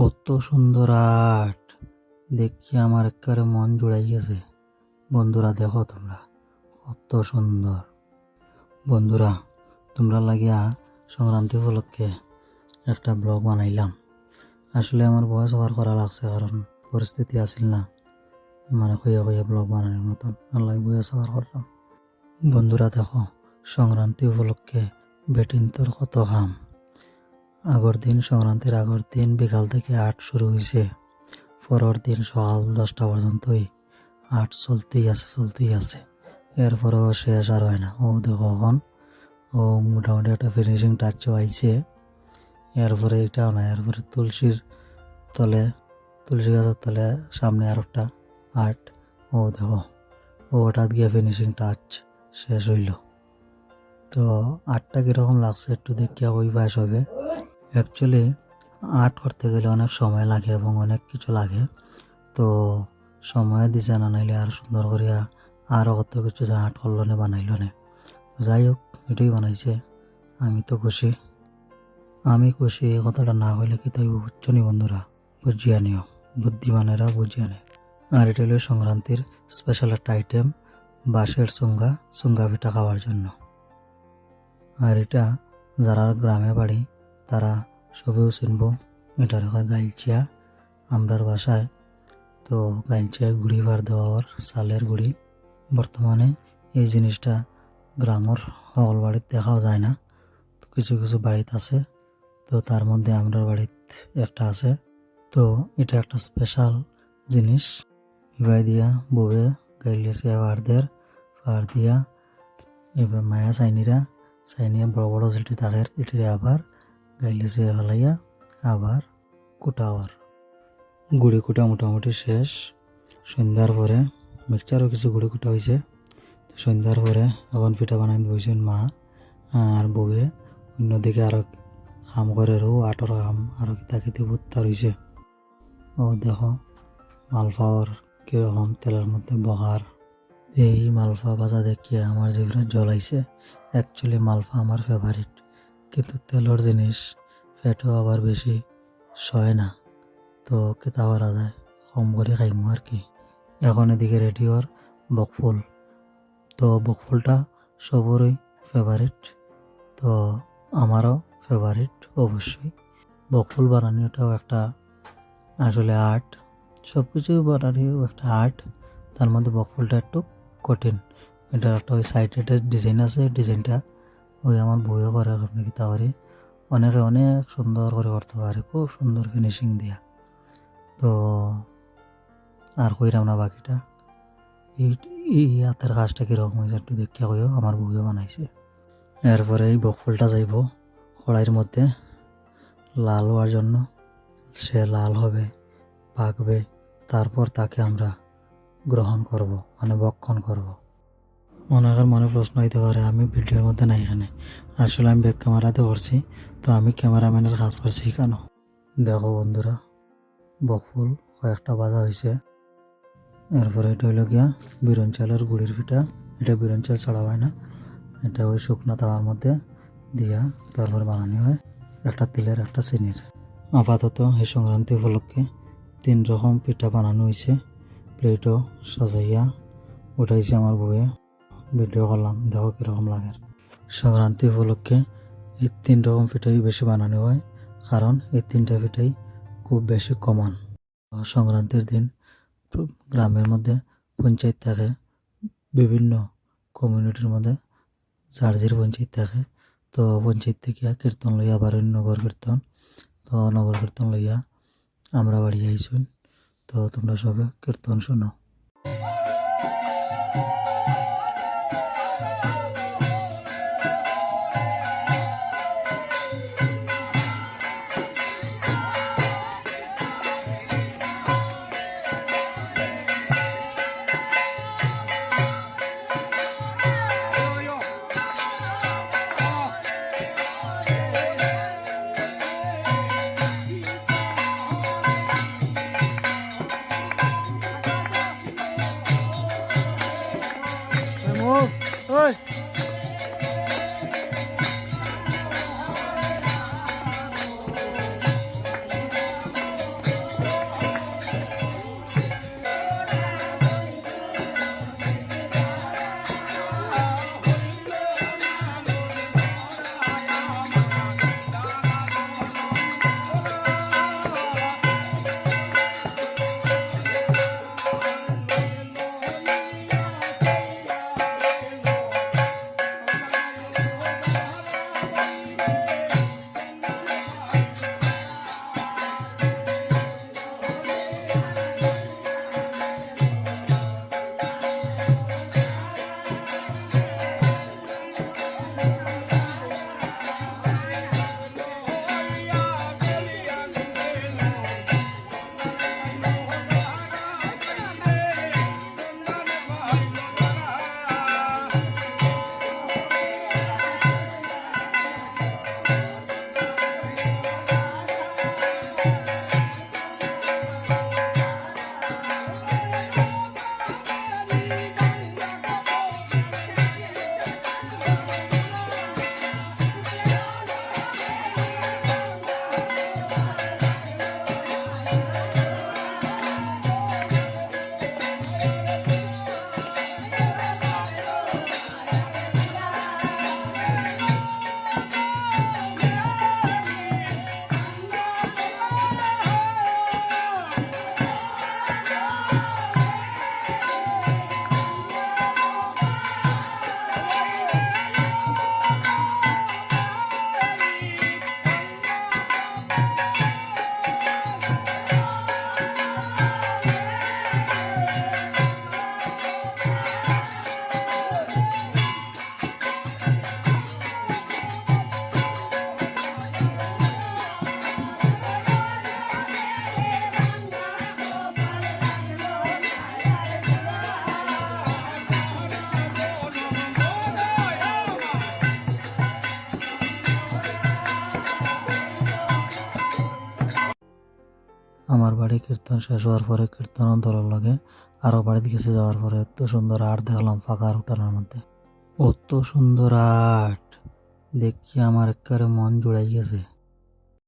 অত সুন্দর আর্ট দেখি আমার একেবারে মন জুড়াই গেছে। বন্ধুরা দেখো তোমরা কত সুন্দর। বন্ধুরা তোমরা লাগিয়া সংক্রান্তি উপলক্ষে একটা ব্লগ বানাইলাম। আসলে আমার ভয়েস ওভার করা লাগছে, কারণ পরিস্থিতি আসিল না, মানে কইয়া কইয়া ব্লগ বানানোর মতন লাগে ভয়েস ওভার করলাম। বন্ধুরা দেখো সংক্রান্তি উপলক্ষে বেটিন্তর কত হাম। সংক্রান্তির আগের দিন বিকাল থেকে আর্ট শুরু হয়েছে, পরের দিন সকাল 10টা পর্যন্তই আর্ট চলতেই আছে। এরপরেও শেষ আর হয় না। ও দেখো এখন ও মোটামুটি একটা ফিনিশিং টাচও আইছে। এরপরে এটাও না, এরপরে তুলসী গাছের তলে সামনে আর একটা আর্ট। ও দেখো ও হঠাৎ গিয়ে ফিনিশিং টাচ শেষ হইল। তো আর্টটা কীরকম লাগছে একটু দেখিয়া ওই বাস হবে। অ্যাকচুয়ালি আর্ট করতে গেলে অনেক সময় লাগে এবং অনেক কিছু লাগে। তো সময় দিছে না, নাইলে আর সুন্দর করিয়া আরও কত কিছু আর্ট করলো না, বানাইল না। যাই হোক এটাই বানাইছে, আমি তো খুশি। এই কথাটা না হইলে কি তাই বুঝছো নি বন্ধুরা, বুঝিয়া নিও, বুদ্ধিমানেরা বুঝিয়া নেয়। আর এটা হলো সংক্রান্তির স্পেশাল একটা আইটেম, বাঁশের চুঙ্গা পিঠা খাওয়ার জন্য। আর এটা যারা গ্রামে বাড়ি তারা সবেও চিনব। এটার হয় গাইলচিয়া আমরার বাসায়। তো গাইলচিয়া গুড়ি ভার দেওয়ার চালের গুড়ি। বর্তমানে এই জিনিসটা গ্রামের সকল বাড়িতে দেখাও যায় না, তো কিছু কিছু বাড়িতে আছে। তো তার মধ্যে আমরার বাড়িতে একটা আছে। তো এটা একটা স্পেশাল জিনিস। ইবাই দিয়া বউয়ে গাইলিয়া ভার দিয়া এবার মায়া চাইনিয়া বড় বড় যেটি থাকে এটিরে আবার গাইলিয়া ফেলাইয়া আবার কুটাওয়ার গুড়ি কুটা মোটামুটি শেষ। সন্ধ্যার পরে মিক্সচারও কিছু গুড়ি কুটা হয়েছে। সন্ধ্যার পরে এখন পিঠা বানাই বইছেন মা আর বউয়ে। অন্যদিকে আরো কাম করে আটর কাম আরো কিতা ভুত্তা রয়েছে। ও দেখো মালফাওয়ার কিরকম তেলের মধ্যে বহার। এই মালফা ভাজা দেখিয়ে আমার জিভটা জ্বলাইছে। অ্যাকচুয়ালি মালফা আমার ফেভারিট, কিন্তু তেলের জিনিস ফ্যাটও আবার বেশি সয় না, তো কেতা করা যায়, কম করে খাইমু আর কি। এখন এদিকে রেডিওর বকফুল। তো বকফুলটা সবরই ফেভারিট, তো আমারও ফেভারিট অবশ্যই। বকফুল বানানোটাও একটা আসলে আর্ট, সব কিছু বানানোও একটা আর্ট। তার মধ্যে বকফুলটা একটু কঠিন। এটার একটা ওই সাইডে ডিজাইন আছে, ডিজাইনটা ওই আমার বইও করার কারণে কি তাহলে অনেকে অনেক সুন্দর করে করতে পারে, খুব সুন্দর ফিনিশিং দিয়া। তো আর কইরাম না বাকিটা। এই হাতের কাজটা কীরকম হয়েছে একটু দেখিয়া কইও, আমার বউও বানাইছে। এরপরে এই বকফুলটা যাইব কড়াইয়ের মধ্যে লাল হওয়ার জন্য। সে লাল হবে, পাকবে, তারপর তাকে আমরা গ্রহণ করব, মানে ভক্ষণ করব। অনেকের মনে প্রশ্ন হইতে পারে আমি ভিডিওর মধ্যে নাই এখানে, আসলে আমি ব্যাক ক্যামেরাতে করছি, তো আমি ক্যামেরাম্যানের কাজ করছি কেন। দেখো বন্ধুরা বকফুল কয়েকটা বাজা হয়েছে। এরপরে এটা হইল গিয়া বিরন চালের গুড়ির পিঠা। এটা বিরন চাল ছাড়া হয় না, এটা ওই শুকনো তাওয়ার মধ্যে দিয়া তারপর বানানো হয়, একটা তিলের একটা চিনির। আপাতত এই সংক্রান্তি উপলক্ষে 3 রকম পিঠা বানানো হয়েছে। প্লেটও সাজাইয়া উঠাইছে আমার বউয়ে, ভিডিও করলাম, দেখো কীরকম লাগে। সংক্রান্তি উপলক্ষে এই 3 রকম পিঠাই বেশি বানানো হয়, কারণ এই 3টা পিঠাই খুব বেশি কমন। সংক্রান্তির দিন গ্রামের মধ্যে পঞ্চায়েত থাকে, বিভিন্ন কমিউনিটির মধ্যে চার্জির পঞ্চায়েত থাকে। তো পঞ্চায়েত থেকে কীর্তন লইয়া আবার নগর কীর্তন, তো নগর কীর্তন লইয়া আমরা বাড়ি আইসুন। তো তোমরা সবে কীর্তন শোনো। আমার বাড়ি কীর্তন শেষ হওয়ার পরে কীর্তন দলের লগে আরও বাড়িতে গেছে যাওয়ার পরে এত সুন্দর আর্ট দেখলাম ফাঁকা উঠানোর মধ্যে। অত সুন্দর আর্ট দেখি আমার একেবারে মন জুড়াই গেছে।